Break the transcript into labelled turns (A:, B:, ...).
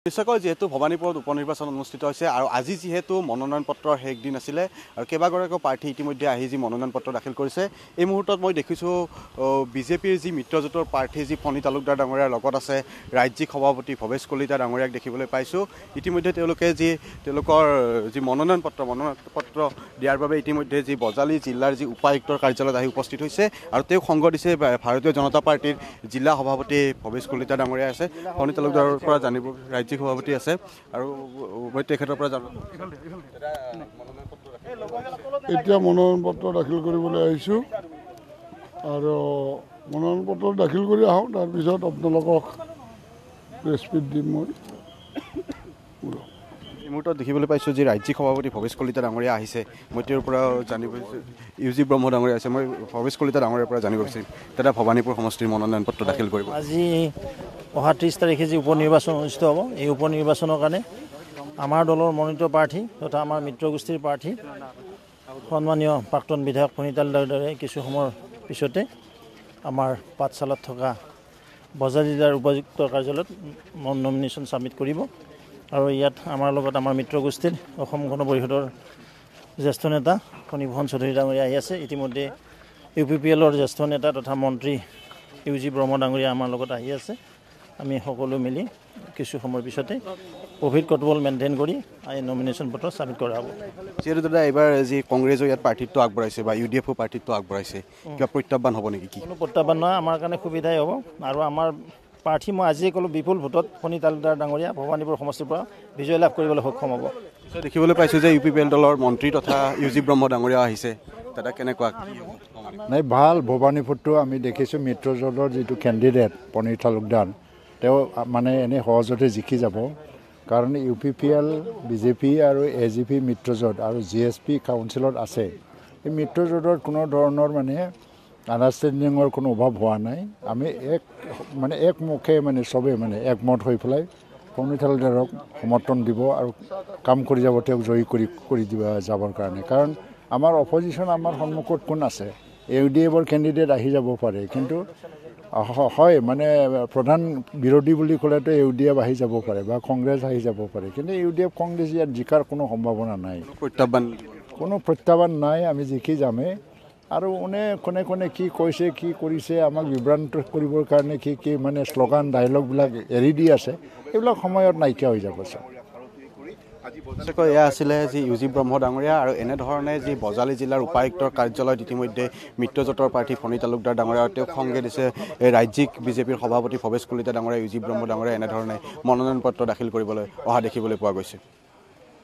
A: নিশ্চয়কৈ যেহেতু ভবানীপুৰত উপনিৰ্বাচন অনুষ্ঠিত হৈছে আৰু আজি যেহেতু মনোনয়ন পত্ৰৰ শেষ দিন আছিলে আৰু কেইবাগৰাকীও প্ৰাৰ্থী ইতিমধ্যে আহি যি মনোনয়ন পত্ৰ দাখিল কৰিছে এই মুহূৰ্তত মই দেখিছোঁ বিজেপিৰ যি মিত্ৰজোঁটৰ প্ৰাৰ্থী যি ফণী তালুকদাৰ ডাঙৰীয়াৰ লগত আছে ৰাজ্যিক সভাপতি ভৱেশ কলিতা ডাঙৰীয়াক দেখিবলৈ পাইছোঁ। ইতিমধ্যে তেওঁলোকে তেওঁলোকৰ যি মনোনয়ন পত্ৰ দিয়াৰ বাবে ইতিমধ্যে যি বজালী জিলাৰ যি উপায়ুক্তৰ কাৰ্যালয়ত আহি উপস্থিত হৈছে আৰু তেওঁক সংগ দিছে ভাৰতীয় জনতা পাৰ্টিৰ জিলা সভাপতি ভৱেশ কলিতা ডাঙৰীয়া আছে। ফণী তালুকদাৰৰ পৰা জানিব ৰাজ্যিক সভাপতি আছে আৰু মই তেখেতৰ পৰা জানো
B: এতিয়া মনোনয়ন পত্ৰ দাখিল কৰিবলৈ আহিছোঁ আৰু মনোনয়ন পত্ৰ দাখিল কৰি আহোঁ, তাৰপিছত আপোনালোকক প্ৰেছ মিট দিম। মই
A: এই মুহূৰ্তত দেখিবলৈ পাইছোঁ যে ৰাজ্যিক সভাপতি ভৱেশ কলিতা ডাঙৰীয়া আহিছে। মই তেওঁৰ পৰা জানিব ইউজি ব্ৰহ্ম ডাঙৰীয়া আছে। মই ভৱেশ কলিতা ডাঙৰীয়াৰ পৰা জানিব বিচাৰিম দাদা ভবানীপুৰ সমষ্টিৰ মনোনয়ন পত্ৰ দাখিল কৰিব।
C: আজি অহা 30 তাৰিখে যি উপ নিৰ্বাচন অনুষ্ঠিত হ'ব, এই উপ নিৰ্বাচনৰ কাৰণে আমাৰ দলৰ মনোনীত প্ৰাৰ্থী তথা আমাৰ মিত্ৰগোষ্ঠীৰ প্ৰাৰ্থী সন্মানীয় প্ৰাক্তন বিধায়ক ফণী তালুকদাৰৰ দৰে কিছু সময়ৰ পিছতে আমাৰ পাঠশালাত থকা বজালী জিলাৰ উপায়ুক্তৰ কাৰ্যালয়ত নমিনেশ্যন ছাবমিট কৰিব আৰু ইয়াত আমাৰ লগত আমাৰ মিত্ৰগোষ্ঠীৰ অসম গণ পৰিষদৰ জ্যেষ্ঠ নেতা ফণীভূষণ চৌধুৰী ডাঙৰীয়া আহি আছে। ইতিমধ্যে UPPLৰ জ্যেষ্ঠ নেতা তথা মন্ত্ৰী ইউজি ব্ৰহ্ম ডাঙৰীয়া আমাৰ লগত আহি আছে। আমি সকলো মিলি কিছু সময়ৰ পিছতে কোভিড প্ৰট'কল মেইনটেইন কৰি এই নমিনেশ্যন পত্ৰ ছাবমিট কৰা হ'ব।
A: যিহেতু দাদা এইবাৰ যি কংগ্ৰেছৰ ইয়াত প্ৰাৰ্থিত্ব আগবঢ়াইছে বা UDFও প্ৰাৰ্থিত্ব আগবঢ়াইছে, কিবা প্ৰত্যাহ্বান হ'ব নেকি?
C: কোনো প্ৰত্যাহ্বান নহয়, আমাৰ কাৰণে সুবিধাই হ'ব আৰু আমাৰ প্ৰাৰ্থী মই আজিয়ে ক'লোঁ বিপুল ভোটত ফণী তালুকদাৰ ডাঙৰীয়া ভবানীপুৰ সমষ্টিৰ পৰা বিজয় লাভ কৰিবলৈ সক্ষম হ'ব।
A: দেখিবলৈ পাইছোঁ যে UPPL দলৰ মন্ত্ৰী তথা ইউজি ব্ৰহ্ম ডাঙৰীয়া আহিছে, দাদা কেনেকুৱা
D: নাই ভাল। ভবানীপুৰটো আমি দেখিছোঁ মিত্ৰজোঁটৰ যিটো কেণ্ডিডেট ফণী তালুকদাৰ তেওঁ মানে এনেই সহজতে জিকি যাব, কাৰণ UPPL BJP আৰু AGP মিত্ৰজোঁট আৰু GSP কাউন্সিলত আছে। এই মিত্ৰজোঁটৰ কোনো ধৰণৰ মানে আণ্ডাৰষ্টেণ্ডিঙৰ কোনো অভাৱ হোৱা নাই। আমি একমুখে চবেই একমত হৈ পেলাই ফণী তালুকদাৰক সমৰ্থন দিব আৰু কাম কৰি যাব, তেওঁক জয়ী কৰি দিব যাবৰ কাৰণে। কাৰণ আমাৰ অপজিশ্যন আমাৰ সন্মুখত কোন আছে? UDFৰ কেণ্ডিডেট আহি যাব পাৰে, কিন্তু হয় প্ৰধান বিৰোধী বুলি ক'লেতো UDF আহি যাব পাৰে বা কংগ্ৰেছ আহি যাব পাৰে, কিন্তু UDF কংগ্ৰেছ ইয়াত জিকাৰ কোনো সম্ভাৱনা নাই, কোনো প্ৰত্যাহ্বান নাই। আমি জিকি যামেই আৰু কোনে কোনে কি কৈছে কি কৰিছে আমাক বিভ্ৰান্ত কৰিবৰ কাৰণে কি শ্লোগান ডাইলগবিলাক এৰি দি আছে, এইবিলাক সময়ত নাইকিয়া হৈ যাব।
A: এয়া আছিলে যি ইউজি ব্ৰহ্ম ডাঙৰীয়া আৰু এনেধৰণে যি বজালী জিলাৰ উপায়ুক্তৰ কাৰ্যালয়ত ইতিমধ্যে মিত্ৰজোঁটৰ প্ৰাৰ্থী ফণী তালুকদাৰ ডাঙৰীয়া আৰু তেওঁক সংগে দিছে ৰাজ্যিক বিজেপিৰ সভাপতি ভৱেশ কলিতা ডাঙৰীয়া, ইউজি ব্ৰহ্ম ডাঙৰীয়া এনেধৰণে মনোনয়ন পত্ৰ দাখিল কৰিবলৈ অহা দেখিবলৈ পোৱা গৈছে।